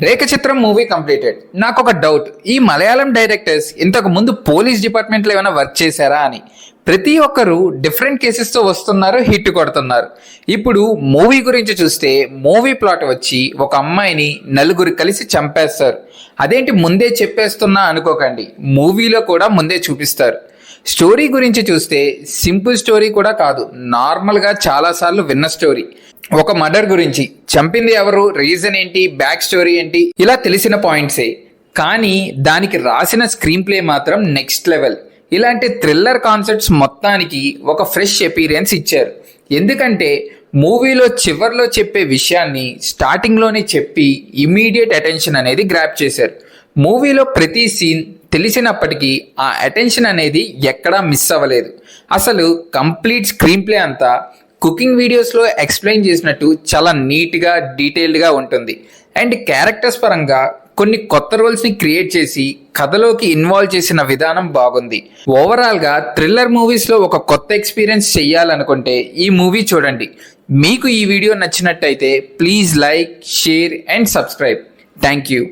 రేఖ చిత్రం movie completed. నాకు ఒక డౌట్, ఈ మలయాళం డైరెక్టర్స్ ఇంతకు ముందు పోలీస్ డిపార్ట్మెంట్లో ఏమైనా వర్క్ చేశారా అని. ప్రతి ఒక్కరు డిఫరెంట్ కేసెస్తో వస్తున్నారు, హిట్ కొడుతున్నారు. ఇప్పుడు మూవీ గురించి చూస్తే మూవీ ప్లాట్ వచ్చి ఒక అమ్మాయిని నలుగురు కలిసి చంపేస్తారు. అదేంటి ముందే చెప్పేస్తున్నా అనుకోకండి, మూవీలో కూడా ముందే చూపిస్తారు. స్టోరీ గురించి చూస్తే సింపుల్ స్టోరీ కూడా కాదు, నార్మల్గా చాలాసార్లు విన్న స్టోరీ. ఒక మర్డర్ గురించి, చంపింది ఎవరు, రీజన్ ఏంటి, బ్యాక్ స్టోరీ ఏంటి, ఇలా తెలిసిన పాయింట్సే. కానీ దానికి రాసిన స్క్రీన్ ప్లే మాత్రం నెక్స్ట్ లెవెల్. ఇలాంటి థ్రిల్లర్ కాన్సెప్ట్స్ మొత్తానికి ఒక ఫ్రెష్ అపీరియన్స్ ఇచ్చారు. ఎందుకంటే మూవీలో చివర్లో చెప్పే విషయాన్ని స్టార్టింగ్లోనే చెప్పి ఇమీడియట్ అటెన్షన్ అనేది గ్రాప్ చేశారు. మూవీలో ప్రతి సీన్ తెలిసినప్పటికీ ఆ అటెన్షన్ అనేది ఎక్కడా మిస్ అవ్వలేదు. అసలు కంప్లీట్ స్క్రీన్ ప్లే అంతా కుకింగ్ వీడియోస్లో ఎక్స్ప్లెయిన్ చేసినట్టు చాలా నీట్గా డీటెయిల్డ్గా ఉంటుంది. అండ్ క్యారెక్టర్స్ పరంగా కొన్ని కొత్త రోల్స్ని క్రియేట్ చేసి కథలోకి ఇన్వాల్వ్ చేసిన విధానం బాగుంది. ఓవరాల్గా థ్రిల్లర్ మూవీస్లో ఒక కొత్త ఎక్స్పీరియన్స్ చెయ్యాలనుకుంటే ఈ మూవీ చూడండి. మీకు ఈ వీడియో నచ్చినట్టయితే please like, share and subscribe. Thank you.